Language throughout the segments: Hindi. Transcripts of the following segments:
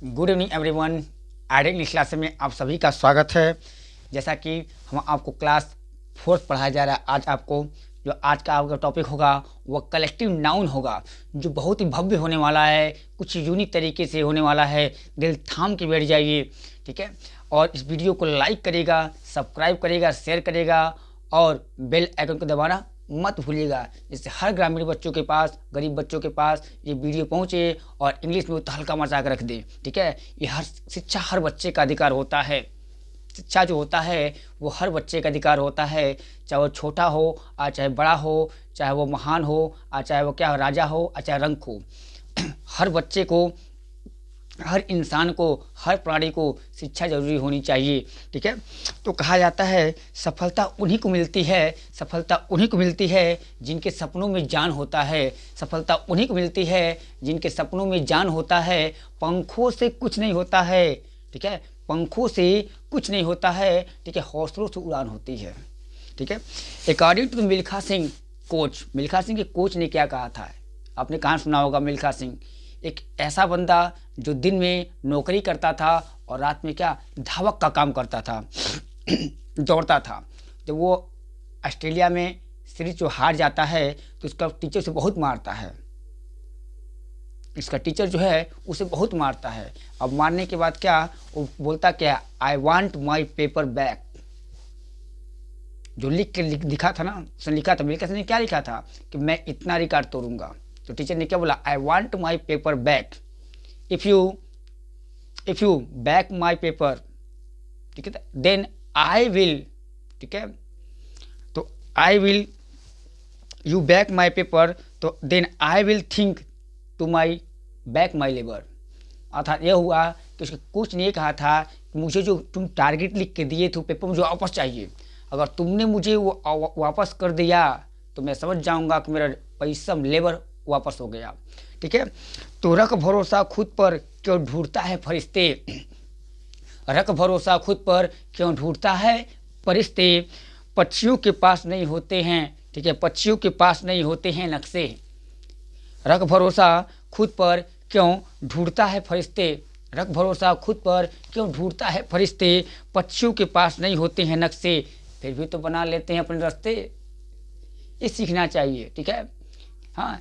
Good evening everyone. Add English class में आप सभी का स्वागत है। जैसा कि हम आपको क्लास 4 पढ़ाया जा रहा है, आज आपको जो आज का आपका टॉपिक होगा वह कलेक्टिव नाउन होगा, जो बहुत ही भव्य होने वाला है, कुछ यूनिक तरीके से होने वाला है। दिल थाम के बैठ जाइए, ठीक है। और इस वीडियो को लाइक करेगा, सब्सक्राइब करेगा, शेयर करेगा और बेल आइकन को दबाना मत भूलिएगा, जिससे हर ग्रामीण बच्चों के पास, गरीब बच्चों के पास ये वीडियो पहुंचे और इंग्लिश में तहलका मचा कर रख दे, ठीक है। ये शिक्षा हर बच्चे का अधिकार होता है। शिक्षा जो होता है वो हर बच्चे का अधिकार होता है, चाहे वो छोटा हो और चाहे बड़ा हो, चाहे वो महान हो और चाहे वो क्या राजा हो और चाहे रंक हो। हर बच्चे को, हर इंसान को, हर प्राणी को शिक्षा जरूरी होनी चाहिए, ठीक है। तो कहा जाता है सफलता उन्हीं को मिलती है, सफलता उन्हीं को मिलती है जिनके सपनों में जान होता है। सफलता उन्हीं को मिलती है जिनके सपनों में जान होता है। पंखों से कुछ नहीं होता है, ठीक है। पंखों से कुछ नहीं होता है, ठीक है। हौसलों से उड़ान होती है, ठीक है। According to Milkha Singh coach, Milkha Singh के कोच ने क्या कहा था, आपने कहाँ सुना होगा। मिल्खा सिंह एक ऐसा बंदा जो दिन में नौकरी करता था और रात में क्या धावक का काम करता था, दौड़ता था। जब वो ऑस्ट्रेलिया में सीरीज जो हार जाता है तो उसका टीचर उसे बहुत मारता है। इसका टीचर जो है उसे बहुत मारता है। अब मारने के बाद क्या वो बोलता, क्या आई वांट माई पेपर बैक। जो लिख के लिखा था ना, उसने लिखा था, मिल्खा सिंह ने क्या लिखा था कि मैं इतना रिकॉर्ड तोड़ूंगा। तो टीचर ने क्या बोला, I want my paper back, if you back my paper, ठीक है, देन आई विल, ठीक है। तो I will, you back my paper, तो then I will think to my back my labour. अर्थात यह हुआ कि उसके कोच ने कहा था कि मुझे जो तुम टारगेट लिख के दिए थे पेपर मुझे वापस चाहिए। अगर तुमने मुझे वो वापस कर दिया तो मैं समझ जाऊंगा कि मेरा परिश्रम, लेबर वापस हो गया, ठीक है। तो रख भरोसा खुद पर क्यों ढूंढता है फरिश्ते, रख भरोसा खुद पर क्यों ढूंढता है फरिश्ते। पक्षियों के पास नहीं होते हैं, ठीक है, पक्षियों के पास नहीं होते हैं नक्शे। रख भरोसा खुद पर क्यों ढूंढता है फरिश्ते, रख भरोसा खुद पर क्यों ढूंढता है फरिश्ते। पक्षियों के पास नहीं होते हैं नक्शे, फिर भी तो बना लेते हैं अपने रास्ते। ये सीखना चाहिए, ठीक है। हाँ,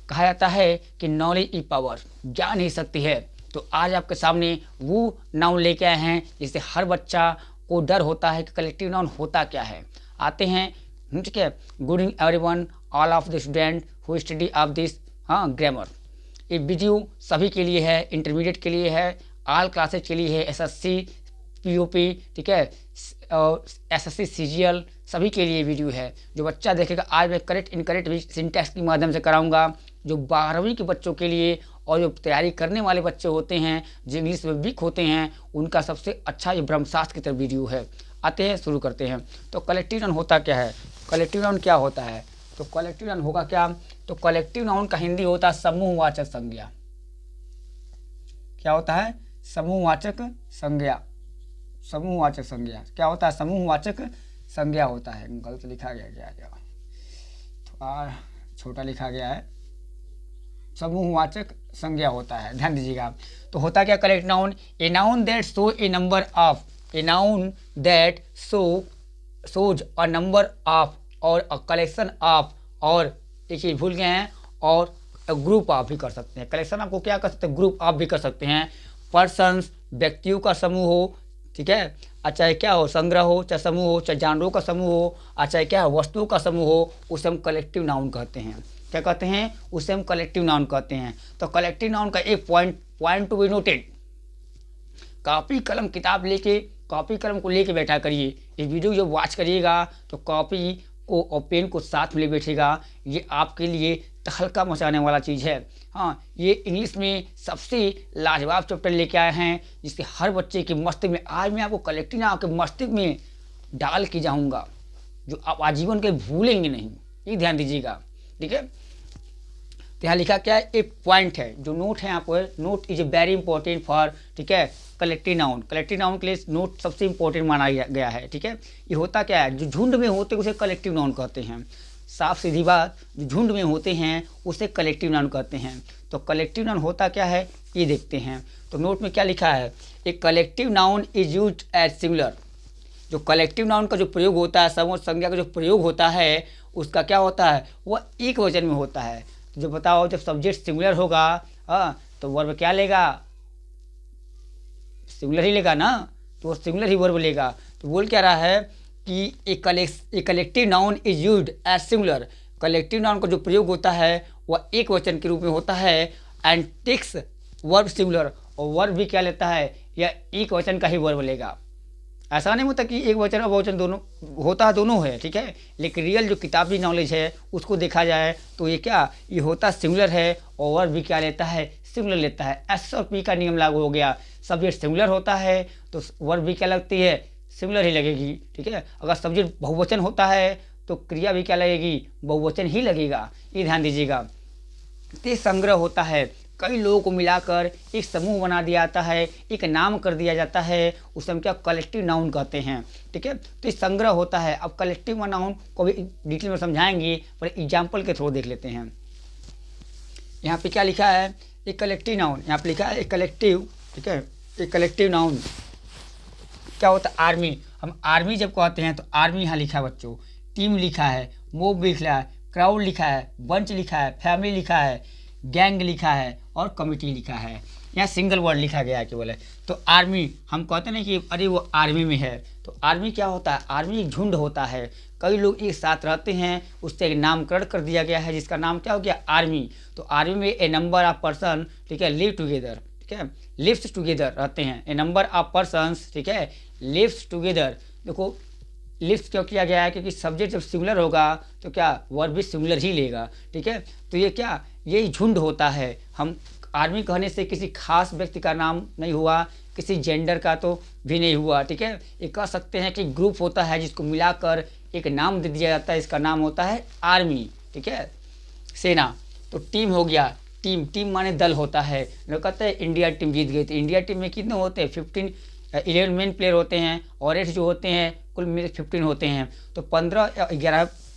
कहा जाता है कि नॉलेज इज पावर, ज्ञान ही शक्ति है। तो आज आपके सामने वो नाउन लेके आए हैं जिससे हर बच्चा को डर होता है कि कलेक्टिव नाउन होता क्या है। आते हैं, ठीक है। Good evening everyone, all of the student who study of this grammar. ये वीडियो सभी के लिए है, इंटरमीडिएट के लिए है, ऑल क्लासेज के लिए है, एसएससी, पीओपी, ठीक है, और एसएससी, सीजीएल, सभी के लिए वीडियो है। जो बच्चा देखेगा, आज मैं करेक्ट इनकरेक्ट भी सिंटैक्स के माध्यम से कराऊंगा। जो 12वीं के बच्चों के लिए और जो तैयारी करने वाले बच्चे होते हैं, जो इंग्लिश में वीक होते हैं, उनका सबसे अच्छा ये ब्रह्मशास्त्र की तरफ वीडियो है। आते हैं, शुरू करते हैं। तो कलेक्टिव नाउन होता क्या है, कलेक्टिव नाउन क्या होता है। तो कलेक्टिव नाउन होगा क्या, तो कलेक्टिव नाउन का हिंदी होता है समूहवाचक संज्ञा। क्या होता है, समूहवाचक संज्ञा। समूहवाचक संज्ञा क्या होता है, समूहवाचक संज्ञा होता है। गलत लिखा गया क्या, थोड़ा छोटा लिखा गया है। समूहवाचक संज्ञा होता है, ध्यान दीजिएगा। तो होता क्या collective noun, a noun that show A number of, a noun that shows a number of और अ कलेक्शन ऑफ, और एक चीज भूल गए हैं, और ग्रुप ऑफ भी कर सकते हैं। कलेक्शन आपको क्या कर सकते हैं, ग्रुप ऑफ भी कर सकते हैं। पर्सन्स, व्यक्तियों का समूह हो, ठीक है, और चाहे क्या हो, संग्रह हो, चाहे समूह हो, चाहे जानवरों का समूह हो, और चाहे क्या हो, वस्तुओं का समूह हो, उसे हम कलेक्टिव नाउन कहते हैं। क्या कहते हैं, उसे हम कलेक्टिव नाउन कहते हैं। तो कलेक्टिव नाउन का एक point to be noted, copy कलम किताब लेके, कॉपी कलम को लेके बैठा करिए। इस वीडियो जब वॉच करिएगा तो कॉपी को और पेन को साथ में ले बैठेगा। ये आपके लिए तहलका मचाने वाला चीज़ है। हाँ, ये इंग्लिश में सबसे लाजवाब चैप्टर लेके आए हैं, जिससे हर बच्चे के मस्तिष्क में, आज मैं आपको कलेक्टिव नाउन के मस्तिष्क में डाल के जाऊँगा, जो आप आजीवन के भूलेंगे नहीं। ये ध्यान दीजिएगा, ठीक है। तो यहाँ लिखा क्या है, एक पॉइंट है, जो नोट है यहाँ पर, note is a very important for, ठीक है, कलेक्टिव नाउन। कलेक्टिव नाउन के लिए नोट सबसे इंपॉर्टेंट माना गया है, ठीक है। ये होता क्या है, जो झुंड में होते उसे कलेक्टिव नाउन कहते हैं। साफ सीधी बात, जो झुंड में होते हैं उसे कलेक्टिव नाउन कहते हैं। तो कलेक्टिव नाउन होता क्या है ये देखते हैं। तो नोट में क्या लिखा है, a collective noun is used as singular. जो कलेक्टिव नाउन का जो प्रयोग होता है, समूह संज्ञा का जो प्रयोग होता है, उसका क्या होता है, वह एक वचन में होता है। तो जो बताओ, जब सब्जेक्ट सिंगुलर होगा तो वर्ब क्या लेगा, सिंगुलर ही लेगा ना, तो वो सिंगुलर ही वर्ब लेगा। तो बोल क्या रहा है कि a collective noun is used as singular. Collective noun का जो प्रयोग होता है वह एक वचन के रूप में होता है एंड टेक्स वर्ब सिंगुलर, और वर्ब भी क्या लेता है, या एक वचन का ही वर्ब लेगा। ऐसा नहीं होता कि एक वचन और बहुवचन दोनों होता है, दोनों है, ठीक है। लेकिन रियल जो किताबी नॉलेज है उसको देखा जाए तो ये क्या, ये होता सिंगुलर है और वर्ब भी क्या लेता है, सिंगुलर लेता है। एस और पी का नियम लागू हो गया, सब्जेक्ट सिंगुलर होता है तो वर्ब भी क्या लगती है, सिंगुलर ही लगेगी, ठीक है। अगर सब्जेक्ट बहुवचन होता है तो क्रिया भी क्या लगेगी, बहुवचन ही लगेगा, ये ध्यान दीजिएगा। ते संग्रह होता है, कई लोगों को मिलाकर एक समूह बना दिया जाता है, एक नाम कर दिया जाता है, उसे हम क्या कलेक्टिव नाउन कहते हैं, ठीक है। तो ये संग्रह होता है। अब कलेक्टिव नाउन को भी डिटेल में समझाएंगे, पर एग्जाम्पल के थ्रू देख लेते हैं। यहाँ पे क्या लिखा है, एक कलेक्टिव नाउन, यहाँ पे लिखा है एक कलेक्टिव, ठीक है। एक कलेक्टिव नाउन क्या होता है, आर्मी। हम आर्मी जब कहते हैं तो आर्मी यहाँ लिखा है बच्चों, टीम लिखा है, मोब लिखा है, क्राउड लिखा है, बंच लिखा है, फैमिली लिखा है, गैंग लिखा है और कमिटी लिखा है। यहाँ सिंगल वर्ड लिखा गया है केवल है। तो आर्मी हम कहते नहीं कि अरे वो आर्मी में है, तो आर्मी क्या होता है, आर्मी एक झुंड होता है, कई लोग एक साथ रहते हैं, उससे एक नामकरण कर दिया गया है जिसका नाम क्या हो गया, आर्मी। तो आर्मी में ए नंबर ऑफ पर्सन, ठीक है, लिव टुगेदर, ठीक है, लिव्स टुगेदर रहते हैं। ए नंबर ऑफ पर्सन्स, ठीक है, लिव्स टुगेदर। देखो लिव्स क्यों किया गया है, क्योंकि सब्जेक्ट जब सिंगुलर होगा तो क्या वर्ब भी सिंगुलर ही लेगा, ठीक है। तो ये क्या, यही झुंड होता है। हम आर्मी कहने से किसी खास व्यक्ति का नाम नहीं हुआ, किसी जेंडर का तो भी नहीं हुआ, ठीक है। ये कह सकते हैं कि ग्रुप होता है जिसको मिलाकर एक नाम दे दिया जाता है, इसका नाम होता है आर्मी, ठीक है। सेना, तो टीम हो गया, टीम, टीम माने दल होता है। लोग कहते हैं इंडिया टीम जीत गई, तो इंडिया टीम में कितने होते हैं, 11 मेन प्लेयर होते हैं और 8 जो होते हैं कुल मिले 15 होते हैं। तो 15 या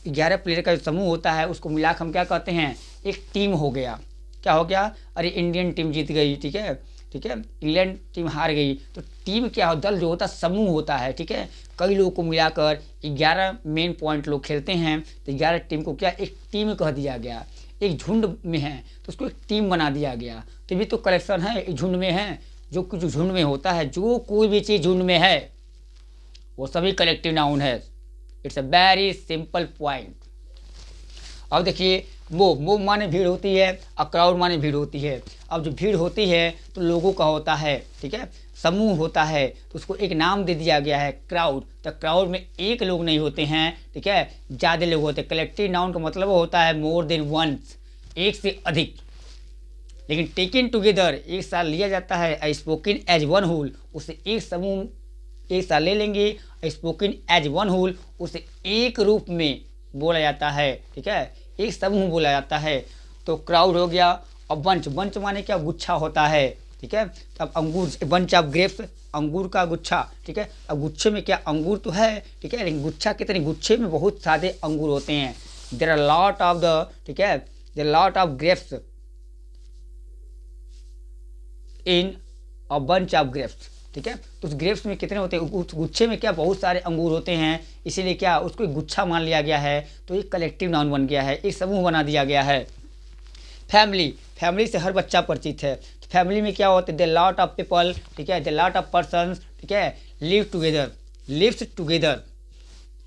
11 प्लेयर का जो समूह होता है उसको मिलाकर हम क्या कहते हैं, एक टीम हो गया। क्या हो गया, अरे इंडियन टीम जीत गई, ठीक है, ठीक है, इंग्लैंड टीम हार गई। तो टीम क्या हो, दल जो होता है समूह होता है, ठीक है। कई लोगों को मिलाकर 11 मेन पॉइंट लोग खेलते हैं, तो 11 टीम को क्या एक टीम कह दिया गया। एक झुंड में है तो उसको एक टीम बना दिया गया। तो भी तो कलेक्शन है, एक झुंड में है, जो कुछ झुंड में होता है, जो कोई भी चीज़ झुंड में है वो सभी कलेक्टिव नाउन है। It's a very simple point. अब देखिए, मोब माने भीड़ होती है और क्राउड माने भीड़ होती है। अब जो भीड़ होती है तो लोगों का होता है, ठीक है, समूह होता है, तो उसको एक नाम दे दिया गया है क्राउड। तो क्राउड में एक लोग नहीं होते हैं, ठीक है, ज़्यादा लोग होते हैं। कलेक्टिव नाउन का मतलब होता है मोर देन वंस, एक से अधिक। लेकिन टेकन टुगेदर एक साथ लिया जाता है, स्पोकन एज वन होल, उसे एक समूह एक साथ ले लेंगे, स्पोकन एज वन होल उसे एक रूप में बोला जाता है, ठीक है, एक समूह बोला जाता है। तो क्राउड हो गया। और बंच, बंच माने क्या, गुच्छा होता है, ठीक है। अब अंगूर, बंच ऑफ ग्रेप्स, अंगूर का गुच्छा, ठीक है। अब गुच्छे में क्या, अंगूर तो है, ठीक है, लेकिन गुच्छा कितने, गुच्छे में बहुत सारे अंगूर होते हैं। There are lot of the, ठीक है, there lot of grapes in a bunch of grapes, ठीक है। तो उस ग्रेप्स में कितने होते हैं, उस गुच्छे में क्या बहुत सारे अंगूर होते हैं, इसीलिए क्या उसको एक गुच्छा मान लिया गया है। तो एक कलेक्टिव नाउन बन गया है, एक समूह बना दिया गया है। फैमिली, फैमिली से हर बच्चा परिचित है। तो फैमिली में क्या होते हैं, द लॉट ऑफ पीपल, ठीक है, द लॉट ऑफ पर्सन्स, ठीक है, लिव टुगेदर, लिव्स टुगेदर,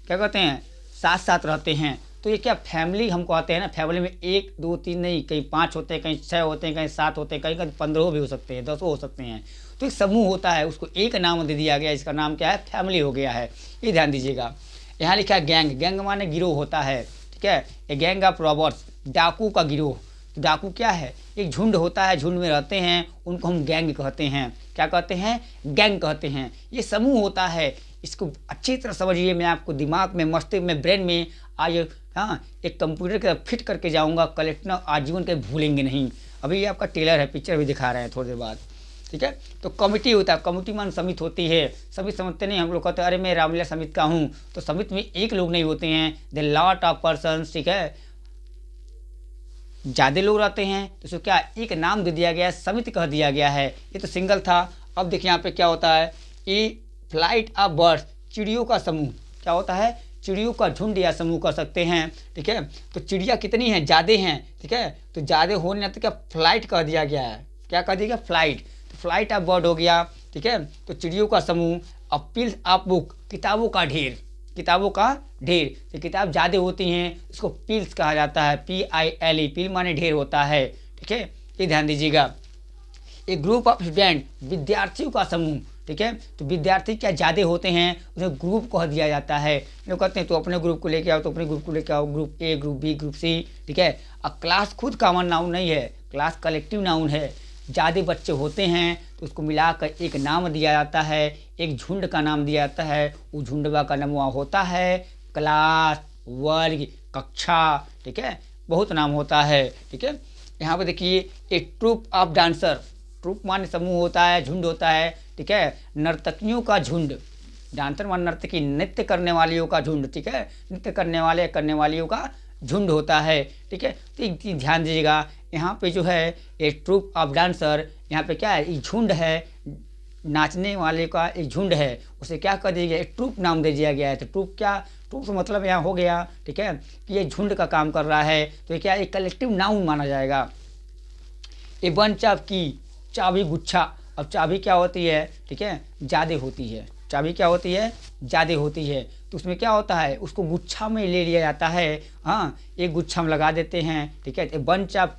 क्या कहते हैं, साथ साथ रहते हैं। तो ये क्या फैमिली हम कहते हैं ना, फैमिली में 1 2 3 नहीं, कहीं 5 होते हैं, कहीं 6 होते हैं, कहीं 7 होते हैं, कहीं कहीं 15 भी हो सकते हैं, 10 हो सकते हैं। तो एक समूह होता है, उसको एक नाम दे दिया गया, इसका नाम क्या है, फैमिली हो गया है। ये ध्यान दीजिएगा। यहाँ लिखा है गैंग, गैंग माने गिरोह होता है, ठीक है, ए गैंग ऑफ रॉबर्स, डाकू का गिरोह। तो डाकू क्या है, एक झुंड होता है, झुंड में रहते हैं, उनको हम गैंग कहते हैं। क्या कहते हैं, गैंग कहते हैं। ये समूह होता है, इसको अच्छी तरह समझिए। मैं आपको दिमाग में, मस्तिष्क में, ब्रेन में आज हाँ एक कंप्यूटर के फिट करके जाऊंगा, कलेक्टर आजीवन के भूलेंगे नहीं। अभी ये आपका टेलर है, पिक्चर भी दिखा रहे हैं थोड़ी देर बाद। ठीक है। तो कमिटी होता है, कमिटी मान समिति होती है, सभी समझते नहीं, हम लोग कहते हैं अरे मैं रामलीला समिति का हूँ, तो समिति में एक लोग नहीं होते हैं, द लॉट ऑफ पर्सन्स, ठीक है, ज़्यादा लोग रहते हैं, तो उसको क्या एक नाम दे दिया गया है, समिति कह दिया गया है। ये तो सिंगल था। अब देखिए यहाँ पे क्या होता है, ए फ्लाइट ऑफ बर्ड्स, चिड़ियों का समूह, क्या होता है, चिड़ियों का झुंड या समूह कर सकते हैं, ठीक है। तो चिड़िया कितनी हैं, ज़्यादा हैं, ठीक है, तो ज़्यादा होने तो क्या फ्लाइट कह दिया गया है, क्या कह दिया गया, फ्लाइट, तो फ्लाइट ऑफ बर्ड हो गया, ठीक है। तो चिड़ियों का समूह। अब पिल्स ऑफ बुक, किताबों का ढेर, किताबों का ढेर, तो किताब ज़्यादा होती हैं, इसको पिल्स कहा जाता है, PILE, पिल माने ढेर होता है, ठीक है, ये ध्यान दीजिएगा। एक ग्रुप ऑफ स्टूडेंट, विद्यार्थियों का समूह, ठीक है, तो विद्यार्थी क्या ज़्यादा होते हैं, उन्हें ग्रुप कह दिया जाता है। लोग कहते हैं तो अपने ग्रुप को लेके आओ, तो अपने ग्रुप को लेके आओ, group A, group B, group C, ठीक है। अब क्लास खुद कॉमन नाउन नहीं है, क्लास कलेक्टिव नाउन है, ज़्यादा बच्चे होते हैं तो उसको मिलाकर एक नाम दिया जाता है, एक झुंड का नाम दिया जाता है, उस झुंडवा का नाम वहाँ होता है क्लास, वर्ग, कक्षा, ठीक है, बहुत नाम होता है, ठीक है। यहाँ पे देखिए एक ट्रूप ऑफ डांसर, ट्रूप माने समूह होता है, झुंड होता है, ठीक है, नर्तकियों का झुंड, डांसर मान नर्तकी, नृत्य करने वालियों का झुंड, ठीक है, नृत्य करने वालियों का झुंड होता है, ठीक है। तो एक चीज़ ध्यान दीजिएगा, यहाँ पे जो है एक ट्रूप ऑफ डांसर, यहाँ पे क्या है, एक झुंड है, नाचने वाले का एक झुंड है, उसे क्या कर दिया गया, एक ट्रूप नाम दे दिया गया है। तो ट्रूप क्या, ट्रूप मतलब यहाँ हो गया, ठीक है, कि ये झुंड का काम कर रहा है, तो ये क्या एक कलेक्टिव नाउन माना जाएगा। ए बंच ऑफ की, चाबी गुच्छा, अब चाबी क्या होती है, ठीक है, ज़्यादा होती है, चाबी क्या होती है, ज़्यादा होती है, तो उसमें क्या होता है, उसको गुच्छा में ले लिया जाता है, हाँ, एक गुच्छा में लगा देते हैं, ठीक है। ए बंच ऑफ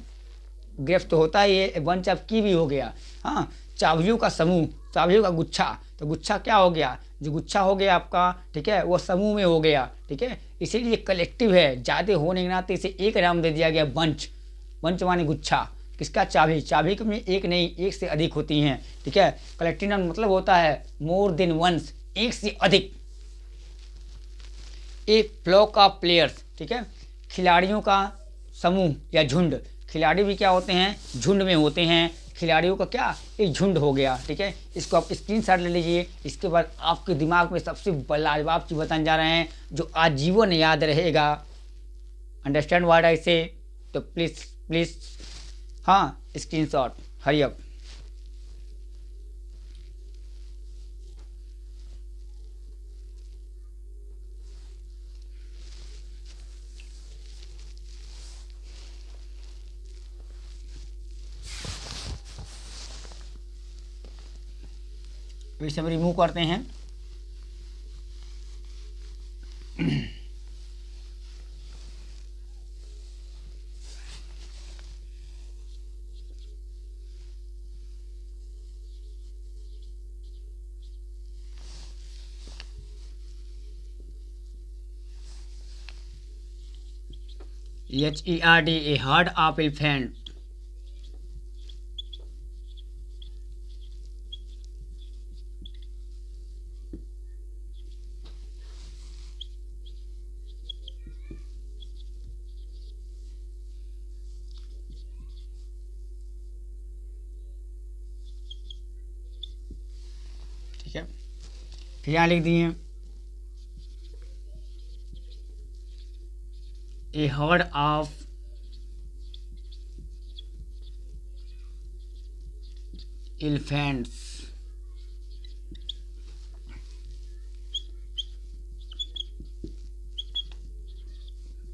ग्रेप्स तो होता ही है, ए बंच ऑफ की भी हो गया, हाँ, चाबियों का समूह, चाबियों का गुच्छा, तो गुच्छा क्या हो गया, जो गुच्छा हो गया आपका, ठीक है, वो समूह में हो गया, ठीक है, इसीलिए कलेक्टिव है, ज़्यादा होने के नाते इसे एक नाम दे दिया गया, बंच, बंच माने गुच्छा, किसका, चाबी, चाबी में एक नहीं एक से अधिक होती हैं, ठीक है। कलेक्टिव नाउन मतलब होता है मोर देन वंस, एक से अधिक। ए फ्लॉक ऑफ प्लेयर्स, ठीक है, खिलाड़ियों का समूह या झुंड, खिलाड़ी भी क्या होते हैं, झुंड में होते हैं, खिलाड़ियों का क्या एक झुंड हो गया, ठीक है। इसको आप स्क्रीनशॉट ले लीजिए। इसके बाद आपके दिमाग में सबसे लाजवाब चीज़ बताने जा रहे हैं जो आजीवन याद रहेगा। अंडरस्टैंड व्हाट आई से, तो प्लीज़ प्लीज़, हाँ, स्क्रीनशॉट, हरी अप। इसे हम रिमूव करते हैं। HERD, a herd of elephant, ठीक है, फिर यहाँ लिख दिए a herd of elephants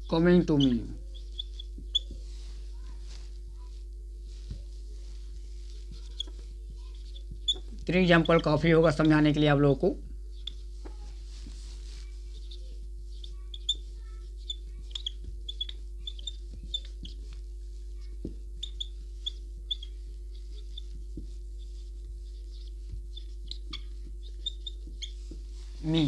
coming to me, 3 example काफ़ी होगा समझाने के लिए आप लोगों को। मी,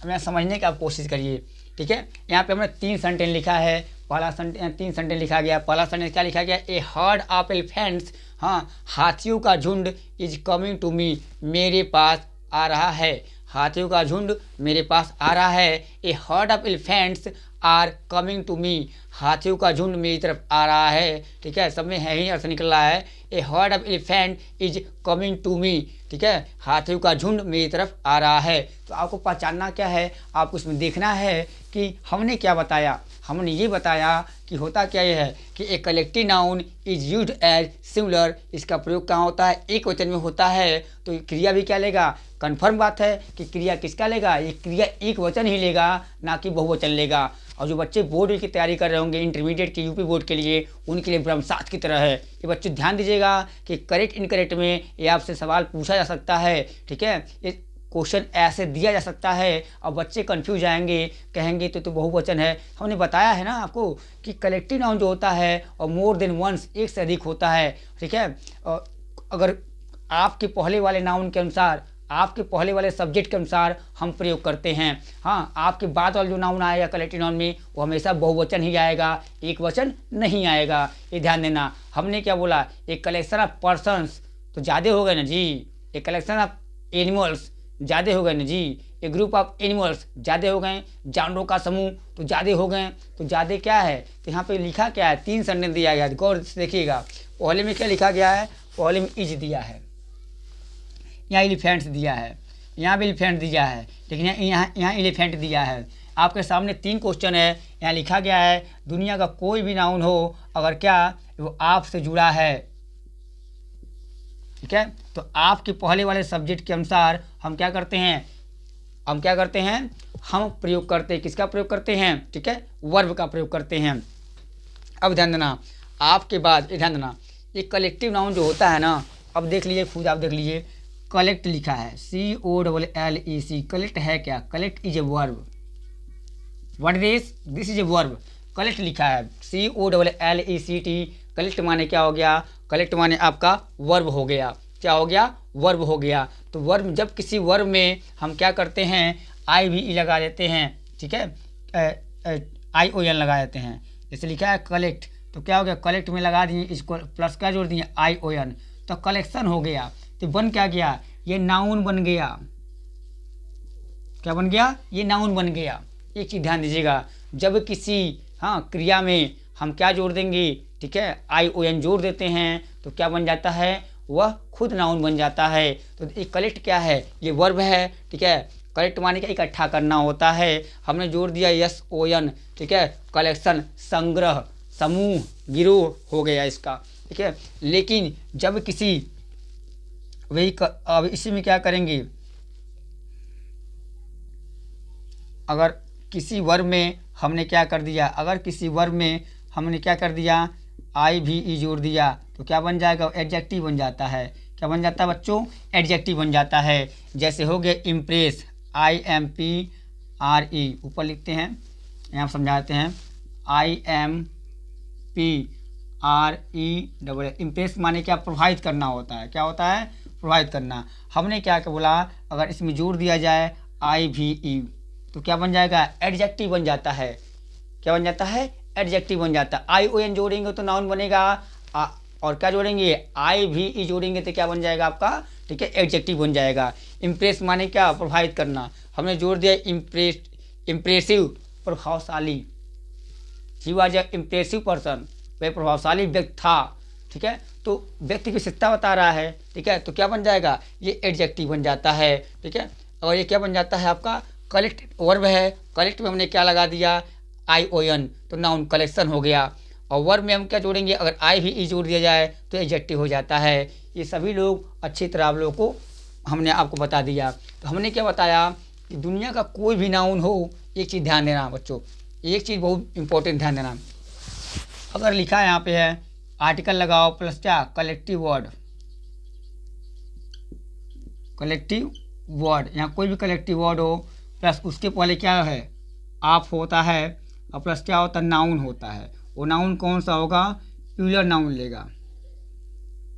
हमें समझने की आप कोशिश करिए, ठीक है। यहाँ पे हमने 3 सेंटेंस लिखा है, पहला सेंटेंस, 3 सेंटेंस लिखा गया, पहला सेंटेंस क्या लिखा गया, ए हर्ड ऑफ एलिफेंट्स, हाँ, हाथियों का झुंड, इज कमिंग टू मी, मेरे पास आ रहा है, हाथियों का झुंड मेरे पास आ रहा है। A herd of elephants are coming to me, हाथियों का झुंड मेरी तरफ आ रहा है, ठीक है, सब में है ही अर्थ निकल रहा है। A herd of elephant is coming to me, ठीक है, हाथियों का झुंड मेरी तरफ आ रहा है। तो आपको पहचानना क्या है, आपको इसमें देखना है कि हमने क्या बताया। हमने ये बताया कि होता क्या ये है कि एक collective noun is used as singular, इसका प्रयोग कहाँ होता है, एक वचन में होता है। तो क्रिया भी क्या लेगा, कन्फर्म बात है कि क्रिया किसका लेगा, ये क्रिया एक वचन ही लेगा, ना कि बहुवचन लेगा। और जो बच्चे बोर्ड की तैयारी कर रहे होंगे इंटरमीडिएट के, यूपी बोर्ड के लिए, उनके लिए ब्रह्मशास्त्र की तरह है। ये बच्चे ध्यान दीजिएगा कि करेक्ट इनकरेक्ट में ये आपसे सवाल पूछा जा सकता है, ठीक है, ये क्वेश्चन ऐसे दिया जा सकता है और बच्चे कंफ्यूज आएंगे, कहेंगे तो बहुवचन है। हमने बताया है ना आपको कि कलेक्टिव नाउन जो होता है और मोर देन वंस, एक से अधिक होता है, ठीक है। और अगर आपके पहले वाले नाउन के अनुसार, आपके पहले वाले सब्जेक्ट के अनुसार हम प्रयोग करते हैं। हाँ, आपके बाद वाला जो नाउन आएगा कलेक्टिव नाउन में वो हमेशा बहुवचन ही आएगा, एक वचन नहीं आएगा, ये ध्यान देना। हमने क्या बोला, एक कलेक्शन ऑफ पर्सन्स तो ज़्यादा हो गए ना जी, एक कलेक्शन ऑफ एनिमल्स ज़्यादा हो गए ना जी, एक ग्रुप ऑफ एनिमल्स ज़्यादा हो गए, जानवरों का समूह तो ज़्यादा हो गए। तो ज़्यादा क्या है, तो यहाँ पे लिखा क्या है, 3 सेंटेंस दिया गया है, गौर से देखिएगा। पहले में क्या लिखा गया है, पहले में इज दिया है, यहाँ एलिफेंट्स दिया है, यहाँ भी एलिफेंट दिया है, लेकिन यहाँ एलिफेंट दिया है। आपके सामने 3 क्वेश्चन है, यहाँ लिखा गया है दुनिया का कोई भी नाउन हो अगर क्या वो आपसे जुड़ा है, ठीक है, तो आपके पहले वाले सब्जेक्ट के अनुसार हम क्या करते हैं, हम क्या करते हैं, हम प्रयोग करते हैं, किसका प्रयोग करते हैं, ठीक है, वर्ब का प्रयोग करते हैं। अब ध्यान देना, आपके बाद ध्यान देना, ये कलेक्टिव नाउन जो होता है ना, अब देख लीजिए, खुद आप देख लीजिए, कलेक्ट लिखा है COLLEC, कलेक्ट है क्या, collect is a verb, what this is a verb, collect लिखा है COLLECT, कलेक्ट माने क्या हो गया, कलेक्ट माने आपका वर्ब हो गया, क्या हो गया, वर्ब हो गया। तो वर्ब, जब किसी वर्ब में हम क्या करते हैं, IVE लगा देते हैं, ठीक है, ION लगा देते हैं, जैसे लिखा है कलेक्ट, तो क्या हो गया, कलेक्ट में लगा दिए, इसको प्लस का जोड़ दिए ION, तो कलेक्शन हो गया। तो बन क्या गया, ये नाउन बन गया, क्या बन गया, ये नाउन बन गया। एक चीज़ ध्यान दीजिएगा, जब किसी क्रिया में हम क्या जोड़ देंगे, ठीक है, ION जोड़ देते हैं तो क्या बन जाता है, वह खुद नाउन बन जाता है। तो ये कलेक्ट क्या है, ये वर्ब है, ठीक है, कलेक्ट माने क्या, इकट्ठा करना होता है, हमने जोड़ दिया SON, ठीक है, कलेक्शन, संग्रह, समूह, गिरोह हो गया इसका, ठीक है। लेकिन जब किसी अब इसी में क्या करेंगे, अगर किसी वर्ब में हमने क्या कर दिया, अगर किसी वर्ब में हमने क्या कर दिया, IVE जोड़ दिया तो क्या बन जाएगा, एडजेक्टिव बन जाता है। क्या बन जाता है बच्चों, एडजेक्टिव बन जाता है। जैसे हो गया इम्प्रेस, IMPRE, ऊपर लिखते हैं, यहाँ समझाते हैं, IMPRE, इम्प्रेस माने क्या, प्रभावित करना होता है, क्या होता है, प्रभावित करना। हमने क्या बोला, अगर इसमें जोड़ दिया जाए IVE तो क्या बन जाएगा, एडजेक्टिव बन जाता है, क्या बन जाता है, एडजेक्टिव बन जाता है। ION जोड़ेंगे तो नाउन बनेगा, और क्या जोड़ेंगे, IVE जोड़ेंगे तो क्या बन जाएगा आपका, ठीक है, एडजेक्टिव बन जाएगा। इम्प्रेस माने क्या, प्रभावित करना, हमने जोड़ दिया इम्प्रेसिव, प्रभावशाली, he was a impressive person, वह प्रभावशाली व्यक्ति था, ठीक है, तो व्यक्ति की विशेषता बता रहा है, ठीक है, तो क्या बन जाएगा, ये एडजेक्टिव बन जाता है, ठीक है। और ये क्या बन जाता है आपका, कलेक्ट वर्ब है, कलेक्ट में हमने क्या लगा दिया, ION, तो नाउन कलेक्शन हो गया। और वर्ब में हम क्या जोड़ेंगे, अगर IVE जोड़ दिया जाए तो एडजेक्टिव हो जाता है। ये सभी लोग अच्छी तरह आप लोगों को हमने आपको बता दिया। तो हमने क्या बताया कि दुनिया का कोई भी नाउन हो, एक चीज़ ध्यान देना बच्चों, एक चीज़ बहुत इंपॉर्टेंट ध्यान देना, अगर लिखा है यहाँ पे है आर्टिकल लगाओ प्लस क्या, कलेक्टिव वर्ड, कलेक्टिव वर्ड, यहाँ कोई भी कलेक्टिव वर्ड हो प्लस उसके पहले क्या है, आप होता है, और प्लस क्या होता है, नाउन होता है। वो नाउन कौन सा होगा, प्लूरल नाउन लेगा,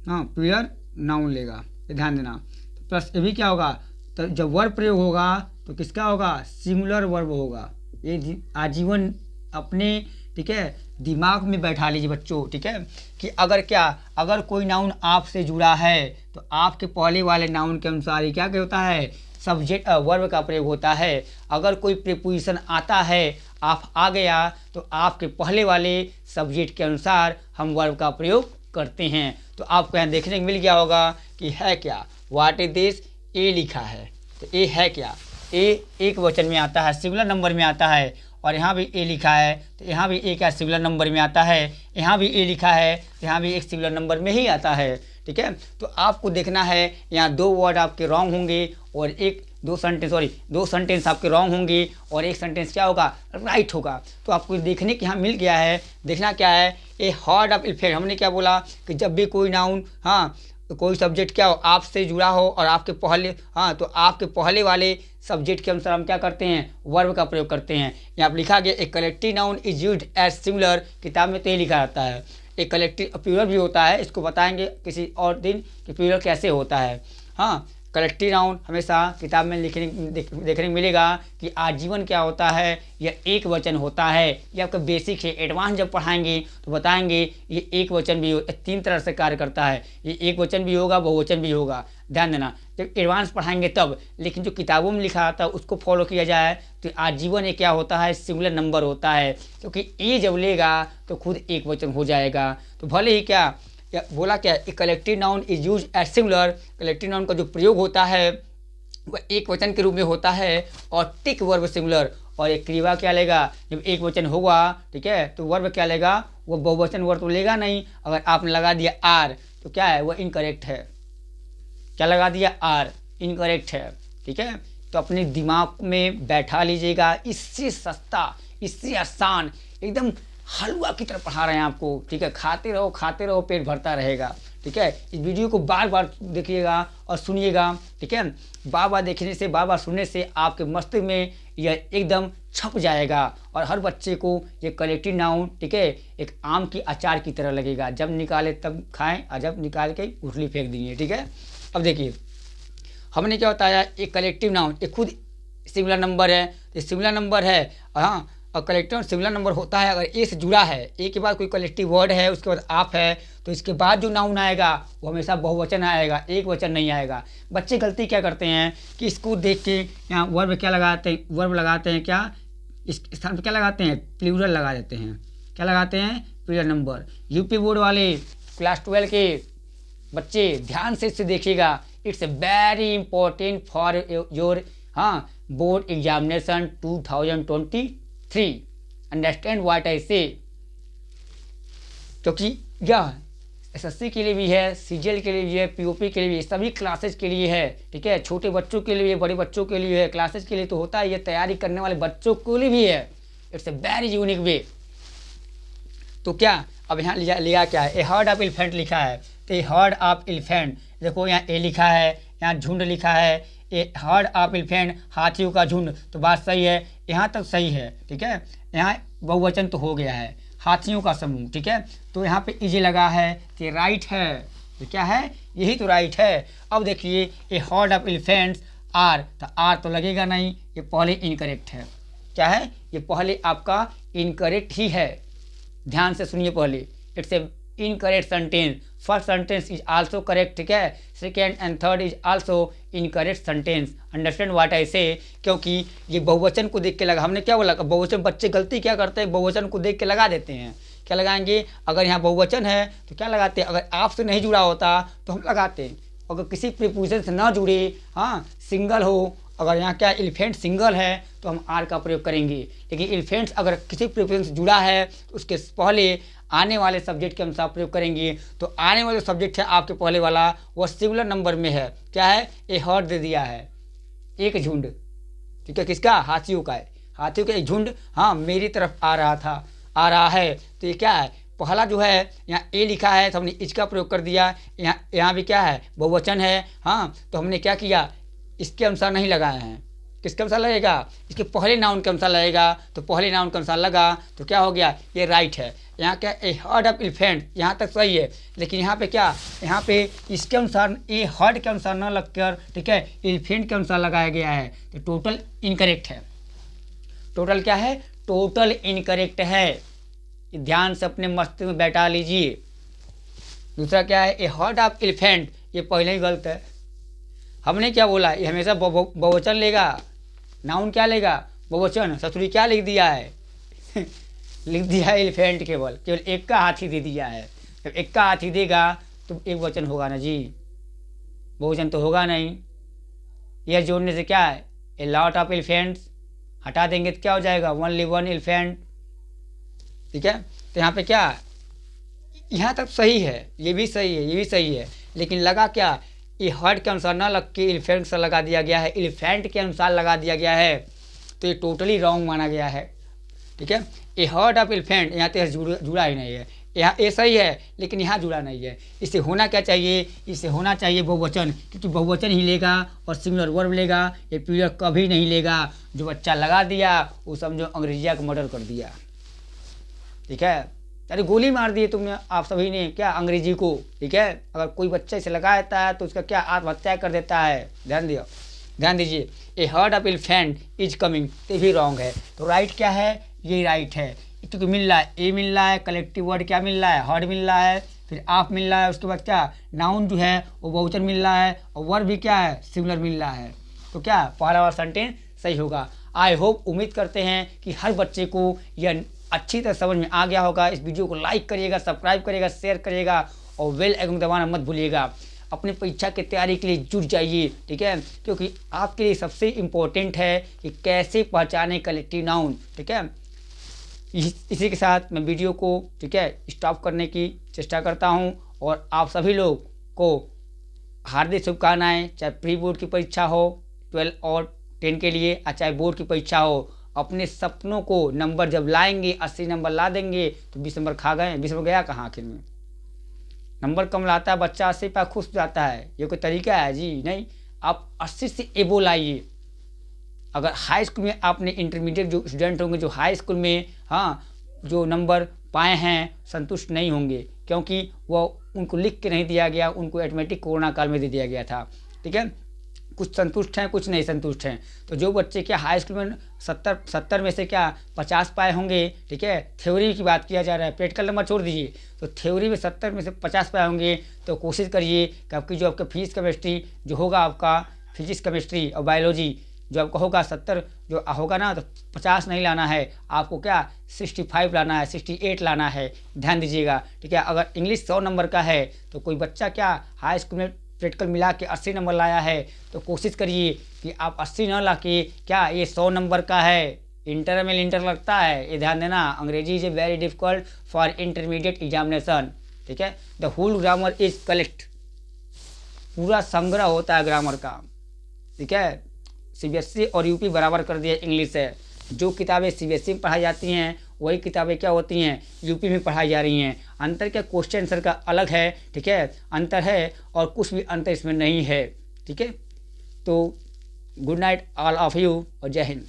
प्लूरल नाउन लेगा, ये ध्यान देना। तो प्लस ये भी क्या होगा, तो जब वर्ब प्रयोग होगा तो किसका होगा, सिंगुलर वर्ब होगा। ये आजीवन अपने, ठीक है, दिमाग में बैठा लीजिए बच्चों, ठीक है, कि अगर क्या, अगर कोई नाउन आपसे जुड़ा है तो आपके पहले वाले नाउन के अनुसार ही क्या होता है, सब्जेक्ट वर्ब का प्रयोग होता है। अगर कोई प्रीपोजिशन आता है आप आ गया तो आपके पहले वाले सब्जेक्ट के अनुसार हम वर्ब का प्रयोग करते हैं। तो आपको यहाँ देखने को मिल गया होगा कि है क्या, व्हाट इज दिस, ए लिखा है। तो ए है क्या, ए एक वचन में आता है, सिंगुलर नंबर में आता है। और यहाँ भी ए लिखा है तो यहाँ भी ए क्या सिंगुलर नंबर में आता है। यहाँ भी ए लिखा है तो यहाँ भी एक सिंगुलर नंबर में ही आता है। ठीक है, तो आपको देखना है यहाँ दो वर्ड आपके रॉन्ग होंगे और दो सेंटेंस आपके रॉन्ग होंगे और एक सेंटेंस क्या होगा, राइट होगा। तो आपको देखने के यहाँ मिल गया है। देखना क्या है, ए हॉर्ड ऑफ इफेक्ट। हमने क्या बोला कि जब भी कोई नाउन, हाँ, तो कोई सब्जेक्ट क्या हो आपसे जुड़ा हो और आपके पहले, हाँ, तो आपके पहले वाले सब्जेक्ट के अनुसार हम क्या करते हैं, वर्ब का प्रयोग करते हैं। यहाँ पर लिखा गया a collective noun is used as similar, किताब में तो ये लिखा रहता है। एक कलेक्टिव प्लूरल भी होता है, इसको बताएंगे किसी और दिन कि प्लूरल कैसे होता है। हाँ, कलेक्टिव नाउन हमेशा किताब में देखने को मिलेगा कि आजीवन क्या होता है, यह एक वचन होता है। ये आपका बेसिक है, एडवांस जब पढ़ाएंगे तो बताएंगे ये एक वचन भी तीन तरह से कार्य करता है। ये एक वचन भी होगा, बहुवचन भी होगा, ध्यान देना जब एडवांस पढ़ाएंगे तब। लेकिन जो किताबों में लिखा आता है उसको फॉलो किया जाए तो आजीवन ये क्या होता है, सिंगुलर नंबर होता है, क्योंकि ए जब लेगा तो खुद एक वचन हो जाएगा। तो भले ही क्या या बोला क्या, a collective noun is use as similar. Collective noun का जो प्रयोग होता है वह एक वचन के रूप में होता है और टिक वर्ब सिमिलर। और एक क्रिया क्या लेगा, जब एक वचन होगा, ठीक है, तो वर्ब क्या लेगा, वो बहुवचन वर्ब तो लेगा नहीं। अगर आपने लगा दिया आर तो क्या है, वह इनकरेक्ट है। क्या लगा दिया, आर, इनकरेक्ट है। ठीक है, तो अपने दिमाग में बैठा लीजिएगा। इससे सस्ता, इससे आसान, एकदम हलवा की तरह पढ़ा रहे हैं आपको। ठीक है, खाते रहो, पेट भरता रहेगा। ठीक है, इस वीडियो को बार बार देखिएगा और सुनिएगा। ठीक है, बार बार देखने से, बार बार सुनने से आपके मस्तिष्क में यह एकदम छप जाएगा और हर बच्चे को ये कलेक्टिव नाउन, ठीक है, एक आम की अचार की तरह लगेगा। जब निकाले तब खाएं और जब निकाल के उठली फेंक देंगे। ठीक है, अब देखिए हमने क्या बताया, एक कलेक्टिव नाउन एक खुद सिंगुलर नंबर है। तो सिंगुलर नंबर है, हाँ, और कलेक्टिव सिंगुलर नंबर होता है अगर ए से जुड़ा है, ए के बाद कोई कलेक्टिव वर्ड है, उसके बाद आप है, तो इसके बाद जो नाउन आएगा वो हमेशा बहुवचन आएगा, एक वचन नहीं आएगा। बच्चे गलती क्या करते हैं कि इसको देख के यहाँ वर्ब क्या लगाते हैं, वर्ब लगाते हैं क्या, इस स्थान पर क्या लगाते हैं, प्लूरल लगा देते हैं। क्या लगाते हैं, प्लूरल नंबर। यूपी बोर्ड वाले क्लास 12 के बच्चे ध्यान से इससे देखिएगा। It's very important for your, हाँ, board examination 2023। Understand what I say, क्योंकि यह एसएससी के लिए भी है, सीजीएल के लिए भी है, पीओपी के लिए भी है, सभी क्लासेज के लिए है। ठीक है, छोटे बच्चों के लिए, बड़े बच्चों के लिए है, क्लासेज के लिए तो होता है, ये तैयारी करने वाले बच्चों के लिए भी है। It's a very unique way. तो क्या अब यहाँ लिया क्या है, ए हर्ड ऑफ एलिफेंट लिखा है। तो ए हर्ड ऑफ एलिफेंट, देखो यहाँ ए लिखा है, यहाँ झुंड लिखा है। ए हर्ड ऑफ एलिफेंट, हाथियों का झुंड, तो बात सही है, यहाँ तक सही है। ठीक है, यहाँ बहुवचन तो हो गया है, हाथियों का समूह। ठीक है, तो यहाँ पे इजे लगा है कि राइट है, तो क्या है, यही तो राइट है। अब देखिए ए हर्ड ऑफ एलिफेंट्स आर, तो आर तो लगेगा नहीं, ये पहले इनकरेक्ट है। क्या है, ये पहले आपका इनकरेक्ट ही है। ध्यान से सुनिए पहले, it's a incorrect sentence. First sentence is also correct, ठीक है, second and third is also incorrect sentence. Understand what I say, क्योंकि ये बहुवचन को देख के लगा। हमने क्या बोला, बहुवचन, बच्चे गलती क्या करते हैं, बहुवचन को देख के लगा देते हैं। क्या लगाएंगे, अगर यहाँ बहुवचन है तो क्या लगाते हैं, अगर आपसे नहीं जुड़ा होता तो हम लगाते हैं। अगर किसी प्रीपोजिशन से ना जुड़े, हाँ, सिंगल हो, अगर यहाँ क्या एलिफेंट सिंगल है तो हम आर का प्रयोग करेंगे। लेकिन एलिफेंट्स अगर किसी प्रीपोजिशन से जुड़ा है तो उसके पहले आने वाले सब्जेक्ट के अनुसार प्रयोग करेंगे। तो आने वाले सब्जेक्ट है आपके पहले वाला, वह सिंगुलर नंबर में है। क्या है, ए हर्ड दे दिया है, एक झुंड। ठीक है, किसका, हाथियों का है, हाथियों का एक झुंड, हाँ, मेरी तरफ आ रहा है। तो ये क्या है, पहला जो है यहाँ ए लिखा है तो हमने इसका प्रयोग कर दिया। यहाँ भी क्या है, बहुवचन है, हाँ, तो हमने क्या किया, इसके अनुसार नहीं लगाए हैं। किसके अनुसार लगेगा, इसके पहले नाउन के अनुसार लगेगा। तो पहले नाउन के अनुसार लगा तो क्या हो गया, ये राइट है। यहाँ क्या, ए हर्ड ऑफ एलिफेंट, यहाँ तक सही है। लेकिन यहाँ पे क्या, यहाँ पे इसके अनुसार, ए हर्ड के अनुसार न लगकर, ठीक है, एलिफेंट के अनुसार लगाया गया है। तो टोटल इनकरेक्ट है। टोटल क्या है, टोटल इनकरेक्ट है। ध्यान से अपने मस्तिष्क में बैठा लीजिए। दूसरा क्या है, ए हर्ड ऑफ एलिफेंट, ये पहले ही गलत है। हमने क्या बोला, ये हमेशा बहुवचन लेगा, नाउन क्या लेगा, बहुवचन। ससुरी क्या लिख दिया है, लिख दिया एलिफेंट, केवल केवल एक का हाथी दे दिया है। जब एक का हाथी देगा तो एक वचन होगा ना जी, बहुवचन तो होगा नहीं। यह जोड़ने से क्या है, ए लॉट ऑफ एलिफेंट्स, हटा देंगे तो क्या हो जाएगा, ओनली वन एलिफेंट। ठीक है, तो यहाँ पे क्या, यहाँ तक सही है, ये भी सही है, ये भी सही है, लेकिन लगा क्या, ये हर्ड के अनुसार ना लग के एलिफेंट से लगा दिया गया है, एलिफेंट के अनुसार लगा दिया गया है, तो ये टोटली रॉन्ग माना गया है। ठीक है, ए हर्ड ऑफ एलिफेंट, यहाँ तो जुड़ा ही नहीं है, यहाँ ये सही है लेकिन यहाँ जुड़ा नहीं है। इसे होना क्या चाहिए, इसे होना चाहिए बहुवचन, क्योंकि बहुवचन ही लेगा और सिंगुलर वर्ब लेगा, ये पीरियड कभी नहीं लेगा। जो बच्चा लगा दिया वो समझो अंग्रेजिया को मर्डर कर दिया। ठीक है, अरे गोली मार दी तुमने आप सभी ने क्या अंग्रेजी को। ठीक है, अगर कोई बच्चा इसे लगा देता है तो उसका क्या आत्महत्या कर देता है। ध्यान दीजिए, a herd of elephant is coming, तो भी रॉन्ग है। तो राइट क्या है, ये राइट है, क्योंकि मिल रहा है, ए मिल रहा है, कलेक्टिव वर्ड क्या मिल रहा है, हर्ड मिल रहा है, फिर आप मिल रहा है, उसके बाद क्या नाउन जो है वो बहुवचन मिल रहा है, और वर्ब भी क्या है सिंगुलर मिल रहा है। तो क्या पहला वाला सेंटेंस सही होगा। आई होप, उम्मीद करते हैं कि हर बच्चे को यह अच्छी तरह समझ में आ गया होगा। इस वीडियो को लाइक करिएगा, सब्सक्राइब करिएगा, शेयर करिएगा और बेल आइकन दबाना मत भूलिएगा। अपनी परीक्षा की तैयारी के लिए जुट जाइए। ठीक है, क्योंकि आपके लिए सबसे इम्पोर्टेंट है कि कैसे पहचाने कलेक्टिव नाउन। ठीक है, इसी के साथ मैं वीडियो को ठीक है स्टॉप करने की चेष्टा करता हूं, और आप सभी लोग को हार्दिक शुभकामनाएं, चाहे प्री बोर्ड की परीक्षा हो 12 और 10 के लिए, और चाहे बोर्ड की परीक्षा हो। अपने सपनों को नंबर जब लाएंगे, 80 नंबर ला देंगे तो 20 नंबर खा गए। 20 नंबर गया कहाँ आखिर में, नंबर कम लाता है बच्चा 80 पर खुश हो जाता है, ये कोई तरीका है जी नहीं। आप 80 से एबो लाइए। अगर हाई स्कूल में आपने इंटरमीडिएट जो स्टूडेंट होंगे जो हाई स्कूल में जो नंबर पाए हैं संतुष्ट नहीं होंगे, क्योंकि वो उनको लिख के नहीं दिया गया, उनको ऑटोमेटिक कोरोना काल में दे दिया गया था। ठीक है, कुछ संतुष्ट हैं, कुछ नहीं संतुष्ट हैं। तो जो बच्चे क्या हाई स्कूल में 70 में से क्या 50 पाए होंगे, ठीक है, थ्योरी की बात किया जा रहा है, प्रैक्टिकल नंबर छोड़ दीजिए, तो थ्योरी में 70 में से 50 पाए होंगे, तो कोशिश करिए कि आपकी जो आपका फिजिक्स केमिस्ट्री जो होगा, आपका फिजिक्स केमिस्ट्री और बायोलॉजी जो आपका होगा 70 जो होगा ना, तो 50 नहीं लाना है आपको, क्या 65 लाना है, 68 लाना है। ध्यान दीजिएगा। ठीक है, अगर इंग्लिश 100 नंबर का है तो कोई बच्चा क्या हाई स्कूल में प्रैक्टिकल मिला के 80 नंबर लाया है, तो कोशिश करिए कि आप 80 ना ला के क्या ये 100 नंबर का है। इंटर में इंटर लगता है, ये ध्यान देना। अंग्रेजी is a very difficult for intermediate examination. ठीक है, the whole grammar is collect, पूरा संग्रह होता है ग्रामर का। ठीक है, सीबीएसई और यूपी बराबर कर दिया इंग्लिश है। जो किताबें सीबीएसई में पढ़ाई जाती हैं वही किताबें क्या होती हैं यूपी में पढ़ाई जा रही हैं। अंतर क्या, क्वेश्चन आंसर का अलग है। ठीक है, अंतर है और कुछ भी अंतर इसमें नहीं है। ठीक है, तो good night all of you और जय हिंद।